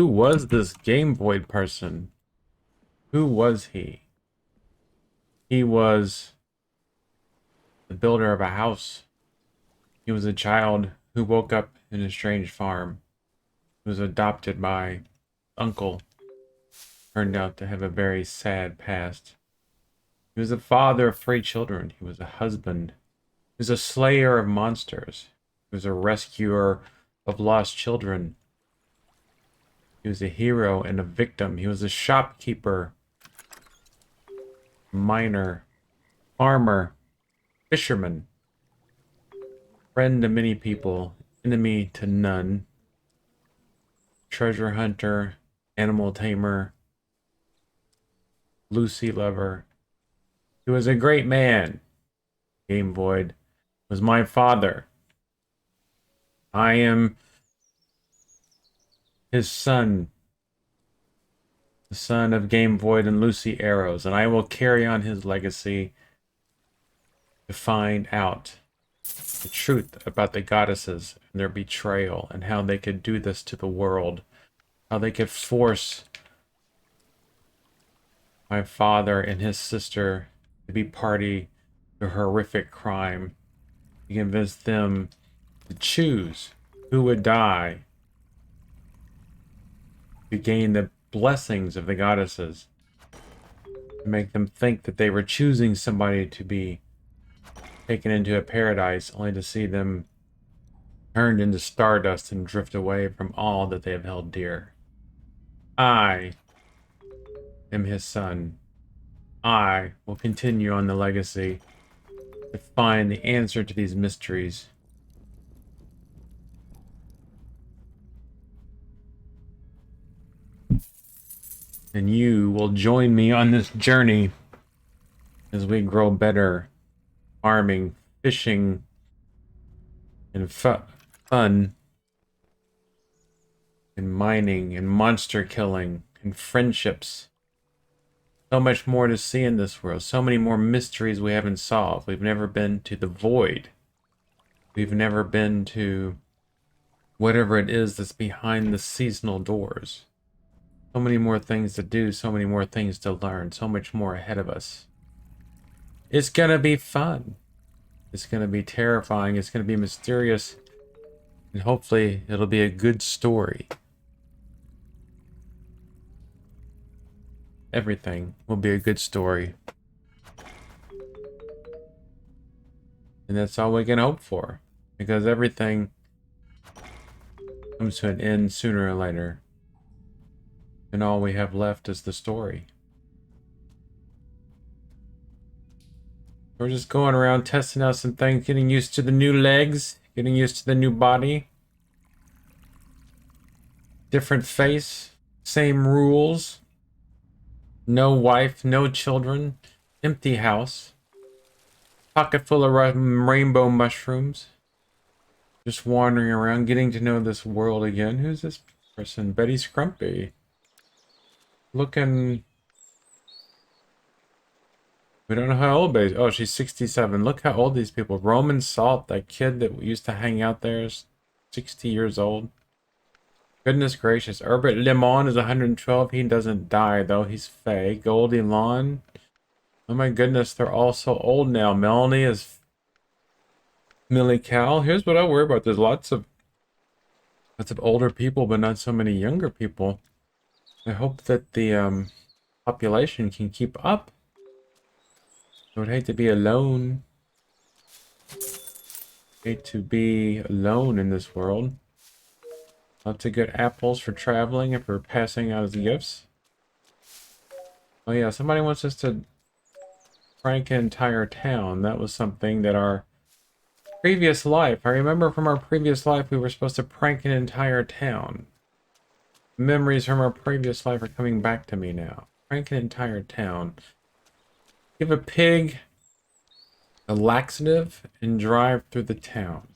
Who was this Game Boy person? Who was he? He was the builder of a house. He was a child who woke up in a strange farm. He was adopted by uncle. Turned out to have a very sad past. He was a father of 3 children. He was a husband. He was a slayer of monsters. He was a rescuer of lost children. He was a hero and a victim. He was a shopkeeper, miner, farmer, fisherman, friend to many people, enemy to none, treasure hunter, animal tamer, Lucy lover. He was a great man. Game Void was my father. I am his son, the son of Game Void and Lucy Arrows, and I will carry on his legacy to find out the truth about the goddesses and their betrayal and how they could do this to the world, how they could force my father and his sister to be party to a horrific crime, to convince them to choose who would die to gain the blessings of the goddesses, to make them think that they were choosing somebody to be taken into a paradise, only to see them turned into stardust and drift away from all that they have held dear. I am his son. I will continue on the legacy to find the answer to these mysteries. And you will join me on this journey as we grow better, farming, fishing, and fun, and mining, and monster killing, and friendships. So much more to see in this world. So many more mysteries we haven't solved. We've never been to the void. We've never been to whatever it is that's behind the seasonal doors. So many more things to do, so many more things to learn, so much more ahead of us. It's gonna be fun. It's gonna be terrifying. It's gonna be mysterious. And hopefully it'll be a good story. Everything will be a good story. And that's all we can hope for. Because everything comes to an end sooner or later. And all we have left is the story. We're just going around testing out some things, getting used to the new legs, getting used to the new body. Different face, same rules. No wife, no children, empty house. Pocket full of rainbow mushrooms. Just wandering around, getting to know this world again. Who's this person? Betty Scrumpy. Looking... We don't know how old Betty is. Oh, she's 67. Look how old these people. Roman Salt, that kid that used to hang out there, is 60 years old. Goodness gracious. Herbert Lemon is 112. He doesn't die, though. He's fey. Goldie Lawn. Oh my goodness, they're all so old now. Melanie is... Millie Cow. Here's what I worry about. There's lots of older people, but not so many younger people. I hope that the population can keep up. I would hate to be alone. Hate to be alone in this world. Lots of good apples for traveling and for passing out as gifts. Oh yeah, somebody wants us to prank an entire town. That was something that our previous life, I remember from our previous life we were supposed to prank an entire town. Memories from our previous life are coming back to me now. Prank an entire town. Give a pig a laxative and drive through the town.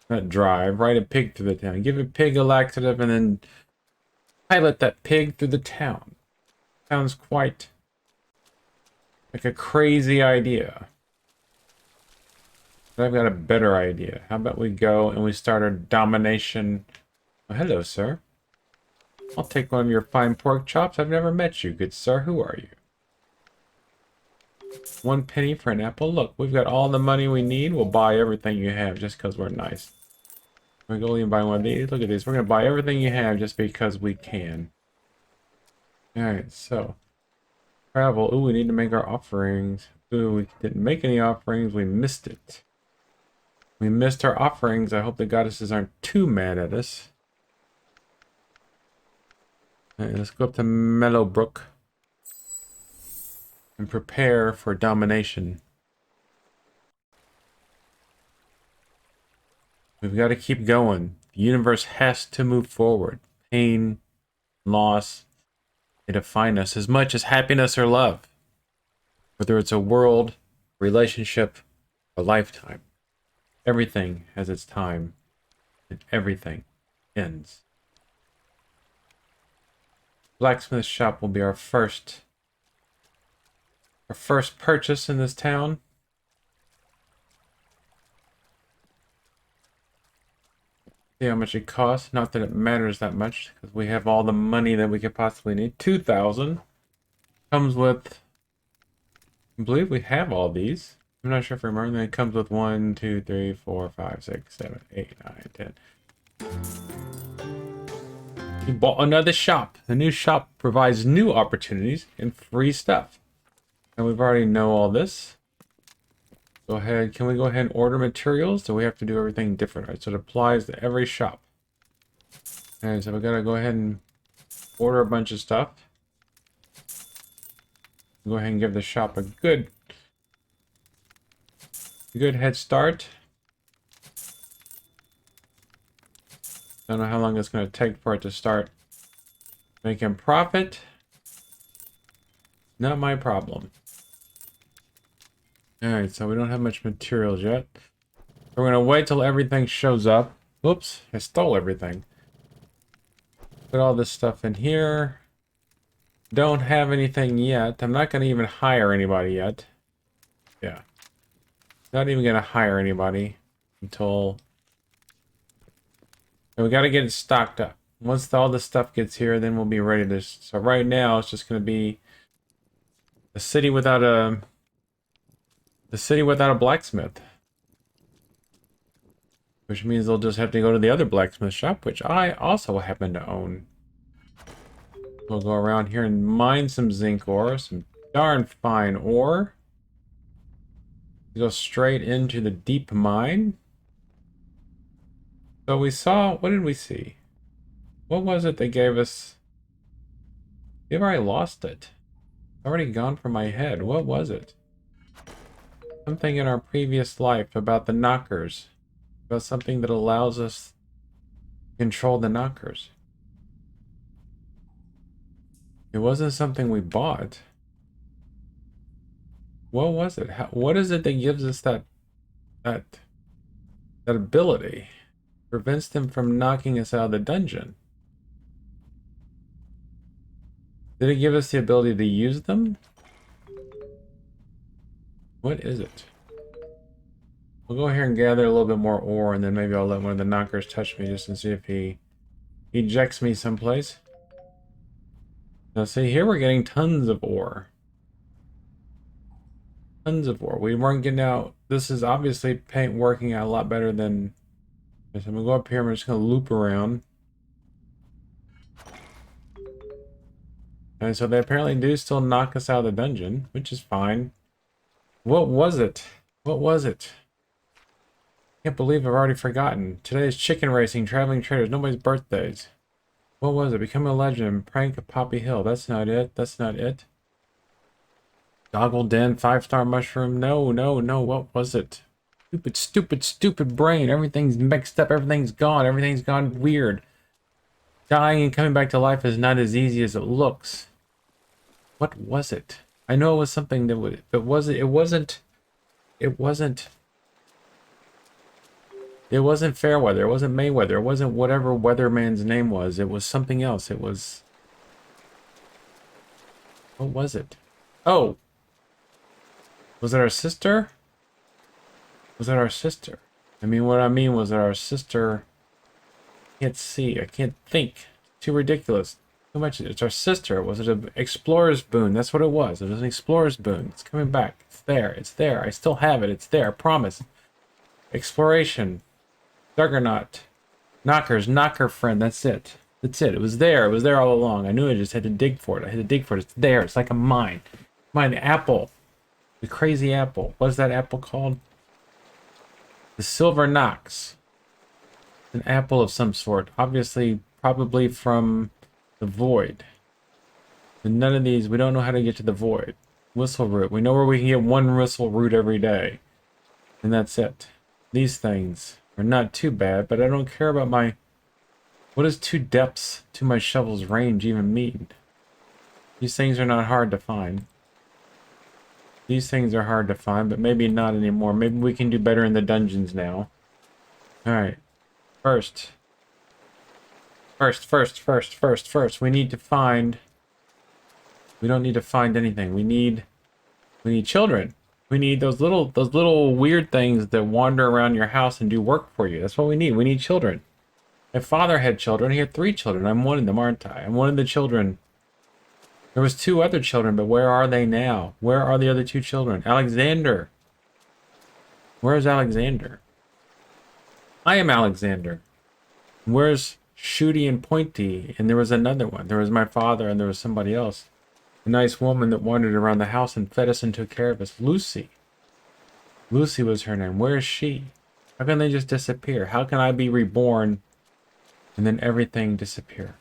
Not drive, ride a pig through the town. Give a pig a laxative and then pilot that pig through the town. Sounds quite like a crazy idea. But I've got a better idea. How about we go and we start our domination? Oh, hello, sir. I'll take one of your fine pork chops. I've never met you, good sir. Who are you? 1 penny for an apple. Look, we've got all the money we need. We'll buy everything you have just because we're nice. We're going to buy one of these. Look at these. We're going to buy everything you have just because we can. Alright, so. Travel. Ooh, we need to make our offerings. Ooh, we didn't make any offerings. We missed it. We missed our offerings. I hope the goddesses aren't too mad at us. Alright, let's go up to Mellowbrook. And prepare for domination. We've got to keep going. The universe has to move forward. Pain, loss, they define us as much as happiness or love. Whether it's a world, relationship, a lifetime. Everything has its time, and everything ends. Blacksmith shop will be our first purchase in this town. See how much it costs. Not that it matters that much, because we have all the money that we could possibly need. 2,000 comes with. I believe we have all these. I'm not sure if I remember. It comes with 1, 2, 3, 4, 5, 6, 7, 8, 9, 10. We bought another shop. The new shop provides new opportunities and free stuff. And we've already know all this. Go ahead. Can we go ahead and order materials? Do we have to do everything different? Right, so it applies to every shop. Alright, so we gotta go ahead and order a bunch of stuff. Go ahead and give the shop a good head start. Don't know how long it's gonna take for it to start making profit. Not my problem. Alright, so we don't have much materials yet. We're gonna wait till everything shows up. Whoops, I stole everything. Put all this stuff in here. Don't have anything yet. I'm not gonna even hire anybody yet. Yeah. Not even gonna hire anybody until... And we gotta get it stocked up. Once all this stuff gets here, then we'll be ready to... So right now, it's just gonna be a city without a... The city without a blacksmith. Which means they'll just have to go to the other blacksmith shop, which I also happen to own. We'll go around here and mine some zinc ore, some darn fine ore. Go straight into the deep mine. So we saw, what did we see? What was it they gave us? We've already lost it. Already gone from my head. What was it? Something in our previous life about the knockers. About something that allows us to control the knockers. It wasn't something we bought. What was it? What is it that gives us that ability? Prevents them from knocking us out of the dungeon. Did it give us the ability to use them? What is it? We'll go here and gather a little bit more ore, and then maybe I'll let one of the knockers touch me just to see if he ejects me someplace. Now see, here we're getting tons of ore. Tons of ore. We weren't getting out. This is obviously working out a lot better than... So I'm going to go up here, I'm just going to loop around. And so they apparently do still knock us out of the dungeon, which is fine. What was it? What was it? Can't believe I've already forgotten. Today is chicken racing, traveling traders, nobody's birthdays. What was it? Become a legend, prank of Poppy Hill. That's not it. That's not it. Goggle Den, 5-star mushroom. No, no, no. What was it? Stupid, stupid, stupid brain. Everything's mixed up. Everything's gone. Everything's gone weird. Dying and coming back to life is not as easy as it looks. What was it? I know it was something that would... It wasn't... It wasn't Fairweather. It wasn't Mayweather. It wasn't whatever weatherman's name was. It was something else. It was... What was it? Oh! Was it our sister? Was it our sister? I mean, what I mean was that our sister... I can't see. I can't think. too ridiculous. Too much. It's our sister. Was it an explorer's boon? That's what it was. It was an explorer's boon. It's coming back. It's there. It's there. I still have it. It's there. I promise. Exploration. Juggernaut. Knockers. Knocker friend. That's it. That's it. It was there. It was there all along. I knew I just had to dig for it. I had to dig for it. It's there. It's like a mine. Mine. Apple. The crazy apple. What's that apple called? The silver Knox. An apple of some sort. Obviously, probably from the void. And none of these, we don't know how to get to the void. Whistle root. We know where we can get one whistle root every day. And that's it. These things are not too bad, but I don't care about my... What does 2 depths to my shovel's range even mean? These things are not hard to find. These things are hard to find, but maybe not anymore. Maybe we can do better in the dungeons now. Alright. First, we need to find... We don't need to find anything. We need children. We need those little weird things that wander around your house and do work for you. That's what we need. We need children. My father had children. He had 3 children. I'm one of them, aren't I? I'm one of the children. There was 2 other children, but where are they now? Where are the other 2 children? Alexander. Where is Alexander? I am Alexander. Where's Shooty and Pointy? And there was another one. There was my father and there was somebody else. A nice woman that wandered around the house and fed us and took care of us. Lucy. Lucy was her name. Where is she? How can they just disappear? How can I be reborn and then everything disappear?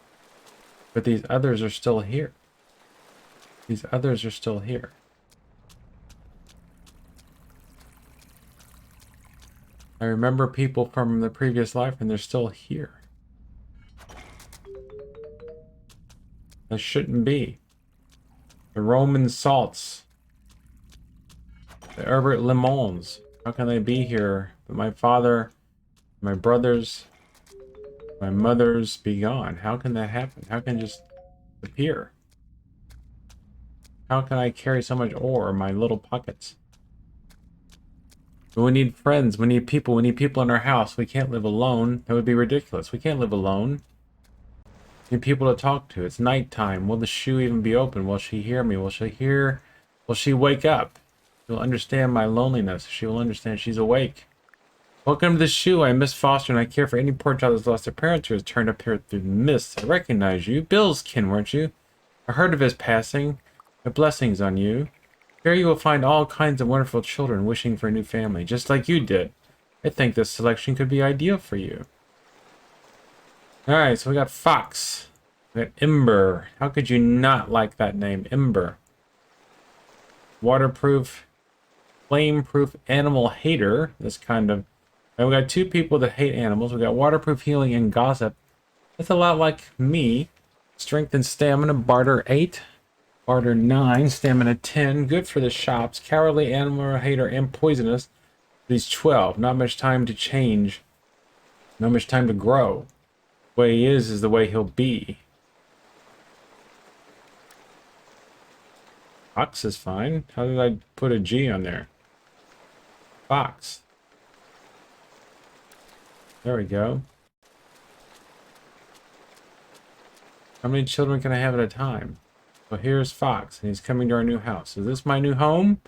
But these others are still here. These others are still here. I remember people from the previous life and they're still here. That shouldn't be. The Roman salts. The Herbert Lemons. How can they be here? But my father, my brothers, my mothers be gone. How can that happen? How can it just appear? How can I carry so much ore in my little pockets? But we need friends. We need people. We need people in our house. We can't live alone. That would be ridiculous. We can't live alone. We need people to talk to. It's nighttime. Will the shoe even be open? Will she hear me? Will she hear? Will she wake up? She'll understand my loneliness. She will understand she's awake. Welcome to the shoe. I'm Miss Foster, and I care for any poor child that's lost their parents or has turned up here through the mist. I recognize you. Bill's kin, weren't you? I heard of his passing. My blessings on you. Here you will find all kinds of wonderful children wishing for a new family, just like you did. I think this selection could be ideal for you. Alright, so we got Fox. We got Ember. How could you not like that name? Ember. Waterproof, flame-proof animal hater. This kind of... And we got 2 people that hate animals. We got waterproof healing and gossip. That's a lot like me. Strength and stamina, barter 8. Barter 9, stamina 10. Good for the shops. Cowardly animal hater and poisonous. He's 12. Not much time to change. Not much time to grow. The way he is the way he'll be. Fox is fine. How did I put a G on there? Fox. There we go. How many children can I have at a time? Well, here's Fox, and he's coming to our new house. Is this my new home?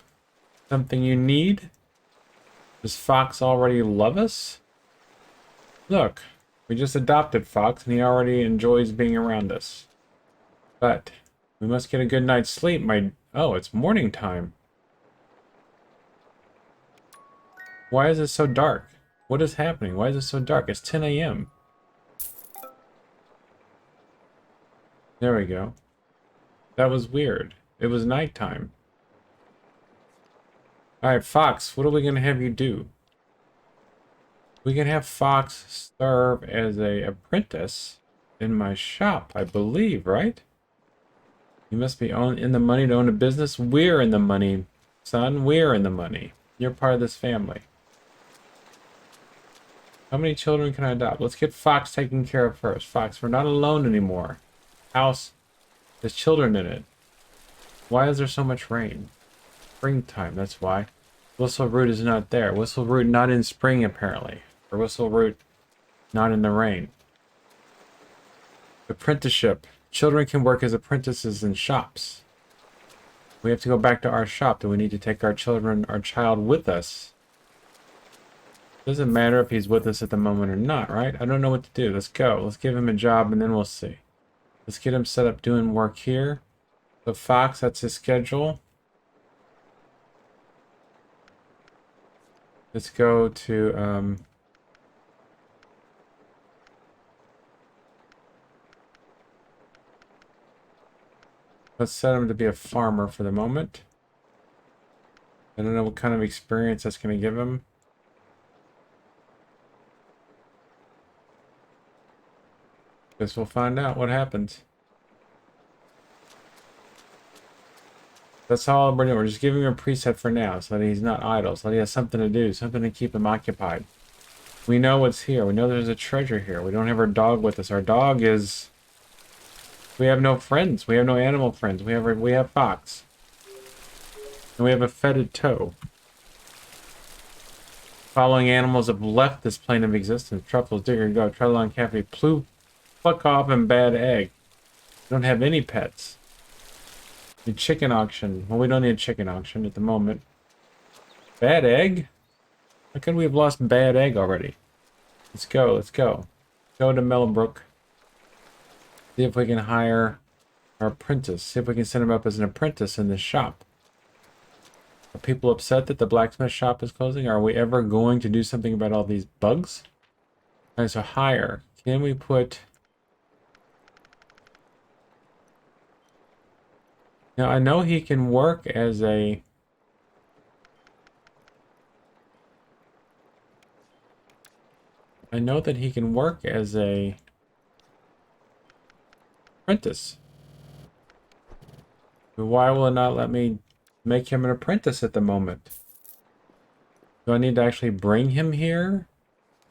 Something you need? Does Fox already love us? Look, we just adopted Fox, and he already enjoys being around us. But we must get a good night's sleep. Oh, it's morning time. Why is it so dark? What is happening? Why is it so dark? It's 10 a.m. There we go. That was weird. It was nighttime. Alright, Fox, what are we going to have you do? We can have Fox serve as a apprentice in my shop, I believe, right? You must be in the money to own a business. We're in the money, son. We're in the money. You're part of this family. How many children can I adopt? Let's get Fox taken care of first. Fox, we're not alone anymore. House, there's children in it. Why is there so much rain? Springtime, that's why. Whistle Root is not there. Whistle Root not in spring, apparently. Or Whistle Root not in the rain. Apprenticeship. Children can work as apprentices in shops. We have to go back to our shop. Do we need to take our child with us? Doesn't matter if he's with us at the moment or not, right? I don't know what to do. Let's go. Let's give him a job and then we'll see. Let's get him set up doing work here. So Fox, that's his schedule. Let's go to let's set him to be a farmer for the moment. I don't know what kind of experience that's going to give him. Guess we'll find out what happens. That's all we're doing. We're just giving him a preset for now so that he's not idle, so that he has something to do, something to keep him occupied. We know what's here. We know there's a treasure here. We don't have our dog with us. Our dog is... We have no friends. We have no animal friends. We have Fox. And we have a fetid toe. Following animals have left this plane of existence. Truffles, digger, goat, Trelon, cafe, pluck off, and bad egg. We don't have any pets. The chicken auction. Well, we don't need a chicken auction at the moment. Bad egg? How could we have lost bad egg already? Let's go, let's go. Go to Mellowbrook. See if we can hire our apprentice. See if we can send him up as an apprentice in this shop. Are people upset that the blacksmith shop is closing? Are we ever going to do something about all these bugs? Alright, so hire. Can we put... Now, I know he can work as a... I know that he can work as a... apprentice. But why will it not let me make him an apprentice at the moment? Do I need to actually bring him here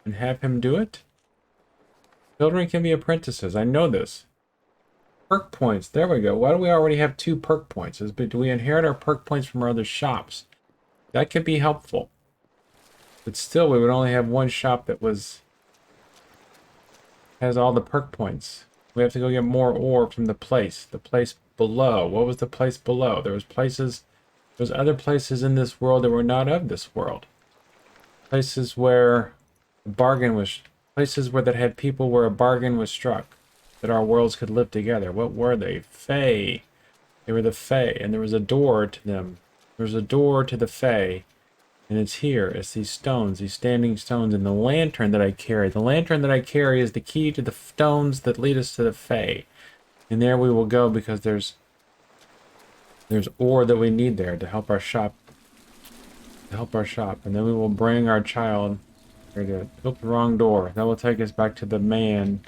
and have him do it? Children can be apprentices. I know this. Perk points. There we go. Why do we already have 2 perk points? Do we inherit our perk points from our other shops? That could be helpful. But still, we would only have 1 shop that has all the perk points. We have to go get more ore from the place below. What was the place below? There was other places in this world that were not of this world. Places where a bargain was, places where that had people where a bargain was struck, that our worlds could live together. What were they? Fae. They were the Fae, and there was a door to them. There was a door to the Fae, and it's here. It's these stones, these standing stones, and the lantern that I carry. The lantern that I carry is the key to the stones that lead us to the Fae. And there we will go because there's ore that we need there to help our shop. And then we will bring our child. Oop, the wrong door. That will take us back to the man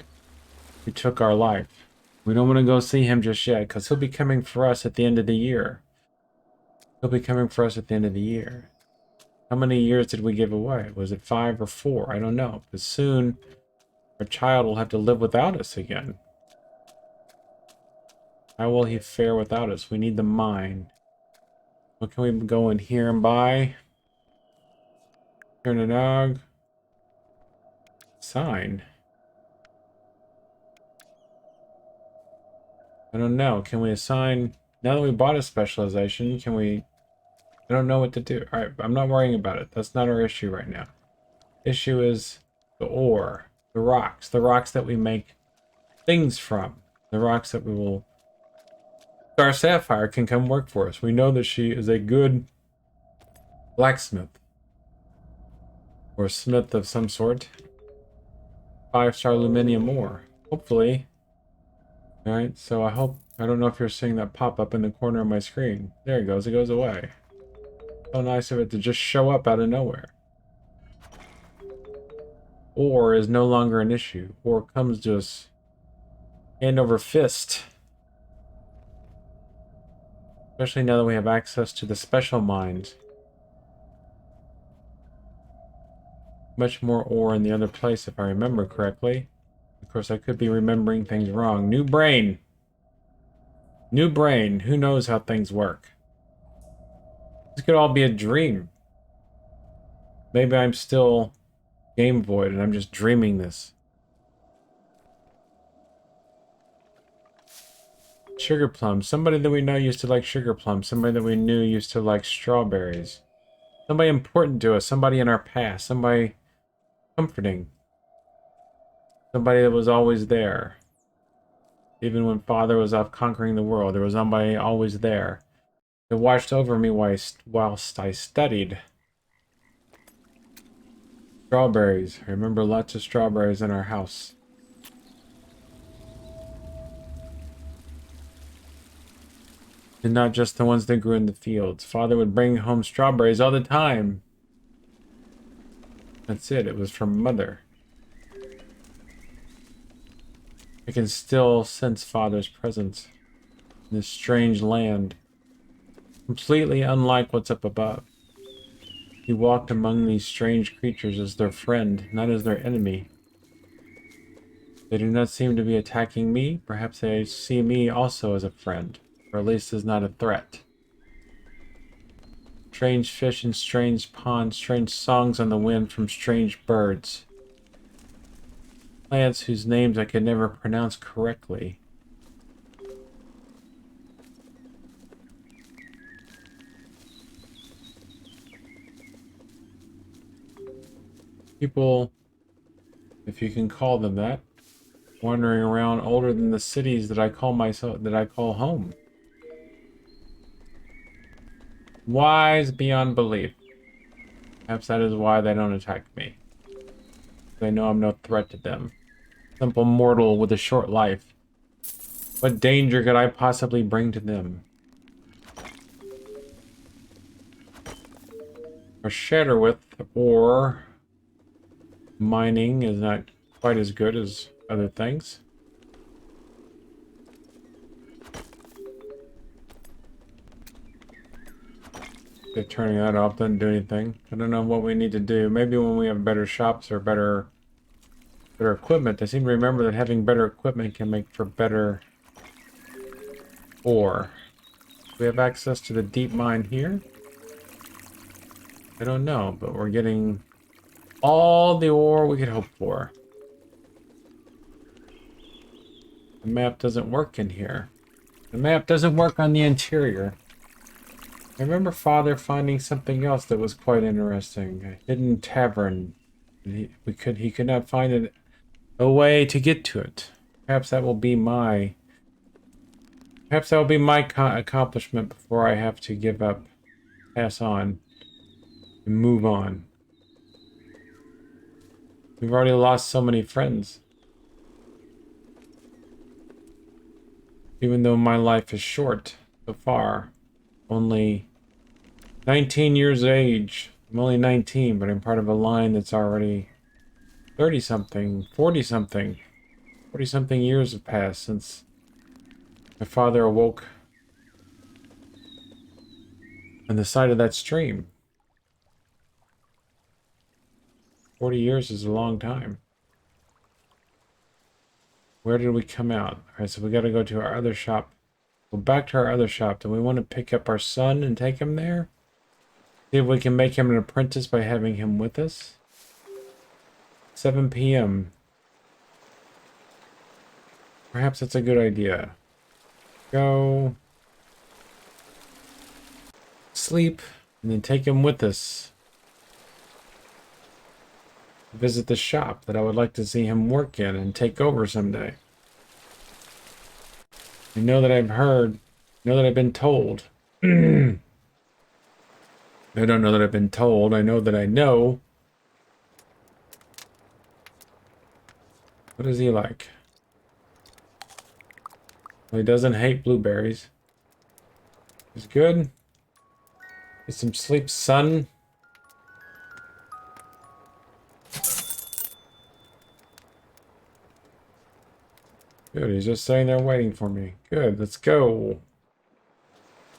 who took our life. We don't want to go see him just yet because he'll be coming for us at the end of the year. How many years did we give away? Was it 5 or 4? I don't know. But soon our child will have to live without us again. How will he fare without us? We need the mine. What can we go in here and buy? Tir Na Nog. Sign. I don't know. Can we assign... Now that we bought a specialization, can we... I don't know what to do. Alright, I'm not worrying about it. That's not our issue right now. Issue is the ore. The rocks. The rocks that we make things from. The rocks that we will... Star Sapphire can come work for us. We know that she is a good blacksmith. Or smith of some sort. 5-star aluminium ore. Hopefully. Alright, so I don't know if you're seeing that pop up in the corner of my screen. There it goes away. So nice of it to just show up out of nowhere. Ore is no longer an issue. Ore comes to us hand over fist. Especially now that we have access to the special mines. Much more ore in the other place if I remember correctly. Of course, I could be remembering things wrong. New brain. New brain. Who knows how things work? This could all be a dream. Maybe I'm still Game Void and I'm just dreaming this. Sugar plums. Somebody that we know used to like sugar plums. Somebody that we knew used to like strawberries. Somebody important to us. Somebody in our past. Somebody comforting. Somebody that was always there. Even when Father was off conquering the world, there was somebody always there. That watched over me whilst I studied. Strawberries. I remember lots of strawberries in our house. And not just the ones that grew in the fields. Father would bring home strawberries all the time. That's it. It was from Mother. I can still sense Father's presence in this strange land. Completely unlike what's up above. He walked among these strange creatures as their friend, not as their enemy. They do not seem to be attacking me. Perhaps they see me also as a friend, or at least as not a threat. Strange fish in strange ponds, strange songs on the wind from strange birds. Plants whose names I could never pronounce correctly. People, if you can call them that, wandering around older than the cities that I call home. Wise beyond belief. Perhaps that is why they don't attack me. They know I'm no threat to them. Simple mortal with a short life. What danger could I possibly bring to them? A shatter with ore mining is not quite as good as other things. Okay, turning that off doesn't do anything. I don't know what we need to do. Maybe when we have better shops or better equipment. I seem to remember that having better equipment can make for better ore. We have access to the deep mine here. I don't know, but we're getting all the ore we could hope for. The map doesn't work in here. The map doesn't work on the interior. I remember Father finding something else that was quite interesting. A hidden tavern. He could not find a way to get to it. Perhaps that will be my accomplishment before I have to give up, pass on, and move on. We've already lost so many friends. Even though my life is short so far, only 19 years of age. I'm only 19, but I'm part of a line that's already 30-something, 40-something. 40-something years have passed since my father awoke on the side of that stream. 40 years is a long time. Where did we come out? Alright, so we gotta go to our other shop. Go back to our other shop. Do we want to pick up our son and take him there? See if we can make him an apprentice by having him with us. 7 p.m. Perhaps that's a good idea. Go sleep and then take him with us. Visit the shop that I would like to see him work in and take over someday. I know that I've heard, know that I've been told. I don't know that I've been told. I know that I know. What is he like? Well, he doesn't hate blueberries. He's good. Get some sleep, son. Good, he's just sitting there waiting for me. Good, let's go.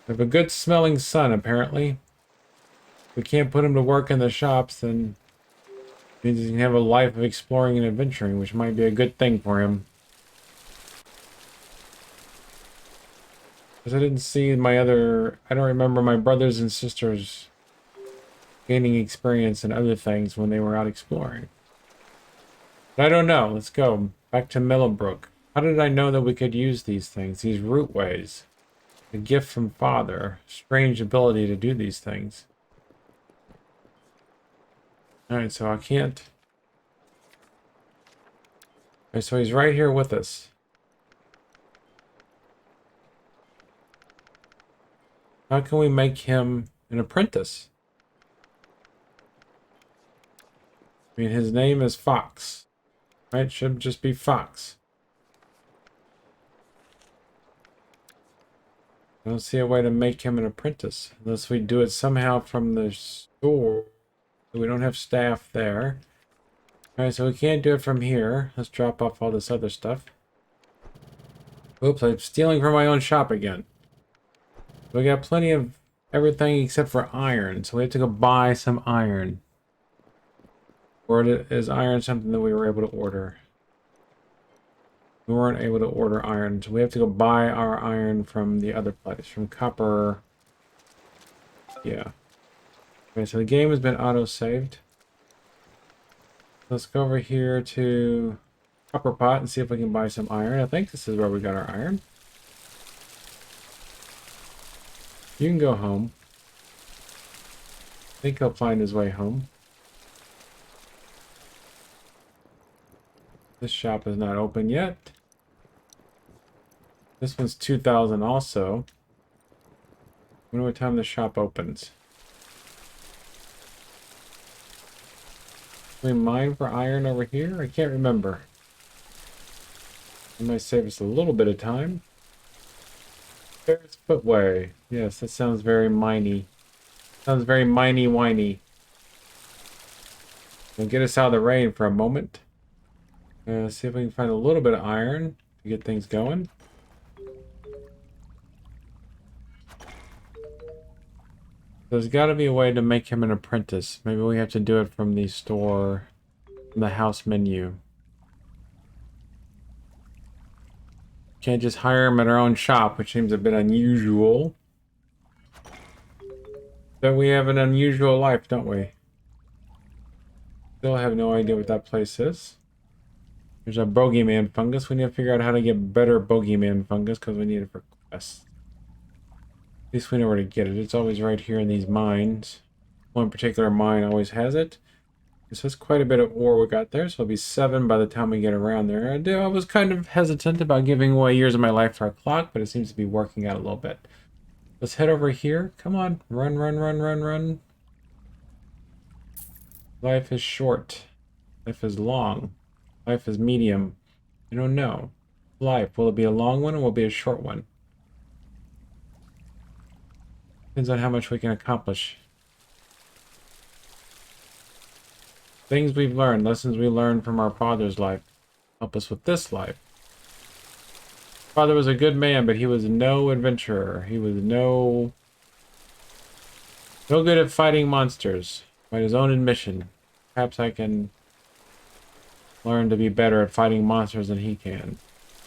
I have a good smelling son, apparently. If we can't put him to work in the shops, then it means he can have a life of exploring and adventuring, which might be a good thing for him. Because I didn't see I don't remember my brothers and sisters gaining experience in other things when they were out exploring. But I don't know. Let's go. Back to Mellowbrook. How did I know that we could use these things, these root ways? A gift from Father. Strange ability to do these things. Alright, so I can't... Okay, so he's right here with us. How can we make him an apprentice? I mean, his name is Fox. Right? Should just be Fox. I don't see a way to make him an apprentice. Unless we do it somehow from the store. We don't have staff there. Alright, so we can't do it from here. Let's drop off all this other stuff. Oops, I'm stealing from my own shop again. We got plenty of everything except for iron, so we have to go buy some iron. Or is iron something that we were able to order? We weren't able to order iron, so we have to go buy our iron from the other place, from copper. Yeah. Okay, so the game has been auto-saved. Let's go over here to Copper Pot and see if we can buy some iron. I think this is where we got our iron. You can go home. I think he'll find his way home. This shop is not open yet. This one's 2,000 also. I wonder what time the shop opens. Can we mine for iron over here? I can't remember. It might save us a little bit of time. There's Footway. Yes, that sounds very miney. Sounds very miney-whiny. We'll get us out of the rain for a moment. See if we can find a little bit of iron to get things going. There's got to be a way to make him an apprentice. Maybe we have to do it from the store, from the house menu. Can't just hire him at our own shop, which seems a bit unusual. But we have an unusual life, don't we? Still have no idea what that place is. There's a bogeyman fungus. We need to figure out how to get better bogeyman fungus because we need it for quests. At least we know where to get it. It's always right here in these mines. One particular mine always has it. So that's quite a bit of ore we got there. So it'll be 7 by the time we get around there. I was kind of hesitant about giving away years of my life to our clock, but it seems to be working out a little bit. Let's head over here. Come on. Run, run, run, run, run. Life is short. Life is long. Life is medium. I don't know. Life. Will it be a long one or will it be a short one? Depends on how much we can accomplish. Things we've learned. Lessons we learned from our father's life. Help us with this life. Father was a good man, but he was no adventurer. He was no good at fighting monsters. By his own admission. Perhaps I can learn to be better at fighting monsters than he can.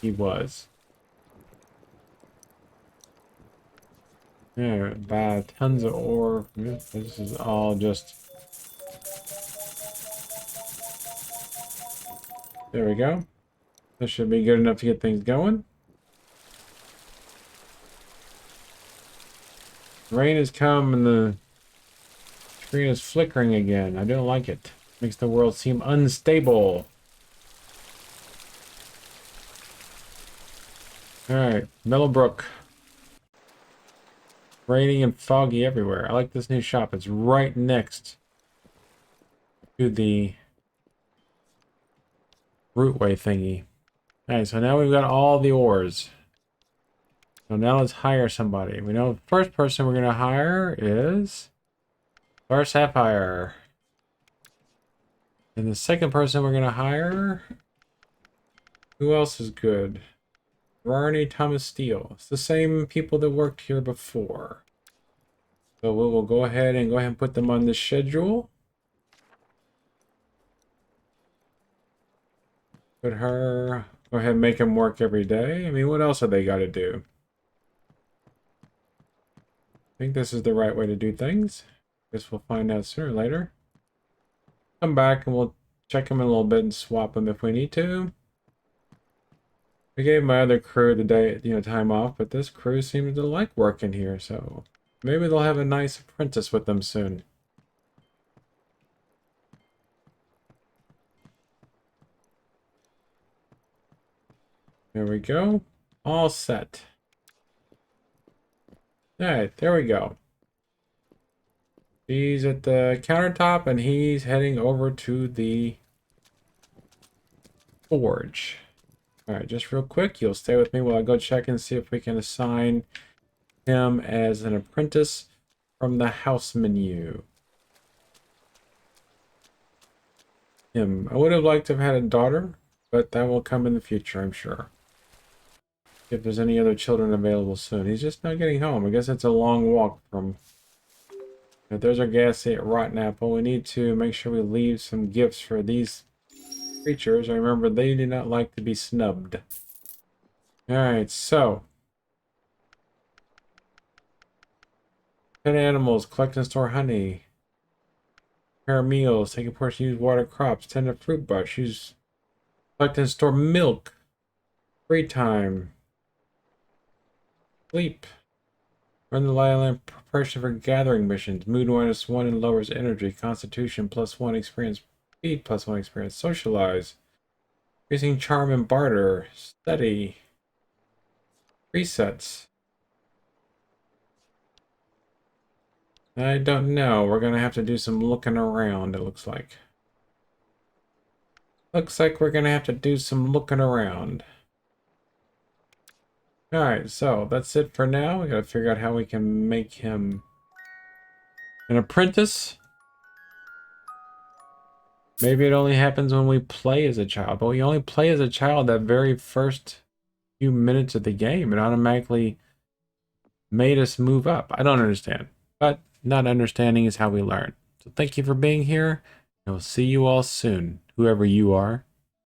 He was. Yeah, bad. Tons of ore. This is all just... There we go. This should be good enough to get things going. Rain has come and the screen is flickering again. I don't like it. Makes the world seem unstable. Alright, Mellowbrook. Raining and foggy everywhere. I like this new shop. It's right next to the rootway thingy. Alright, so now we've got all the ores. So now let's hire somebody. We know the first person we're going to hire is Star Sapphire. And the second person we're going to hire... Who else is good? Rarney, Thomas Steele. It's the same people that worked here before. So we will go ahead and put them on the schedule. Put her... Go ahead and make them work every day. I mean, what else have they got to do? I think this is the right way to do things. Guess we'll find out sooner or later. Come back and we'll check them in a little bit and swap them if we need to. I gave my other crew the day, time off, but this crew seems to like working here, so maybe they'll have a nice apprentice with them soon. There we go. All set. Alright, there we go. He's at the countertop and he's heading over to the forge. Alright, just real quick, you'll stay with me while I go check and see if we can assign him as an apprentice from the house menu. I would have liked to have had a daughter, but that will come in the future, I'm sure. If there's any other children available soon. He's just not getting home. I guess it's a long walk from... There's our gas at Rotten Apple. We need to make sure we leave some gifts for these creatures. Remember, they do not like to be snubbed. Alright, so... Pet animals, collect and store honey. Prepare meals, take a portion, use water crops, tend a fruit bush, use... Collect and store milk. Free time. Sleep. Run the island preparation for gathering missions. Mood -1 and lowers energy. Constitution +1 experience. Speed +1 experience. Socialize. Increasing charm and barter. Study. Resets. I don't know. We're gonna have to do some looking around, it looks like. Looks like we're gonna have to do some looking around. Alright, so that's it for now. We gotta figure out how we can make him an apprentice. Maybe it only happens when we play as a child, but we only play as a child that very first few minutes of the game. It automatically made us move up. I don't understand, but not understanding is how we learn. So thank you for being here, and we'll see you all soon, whoever you are.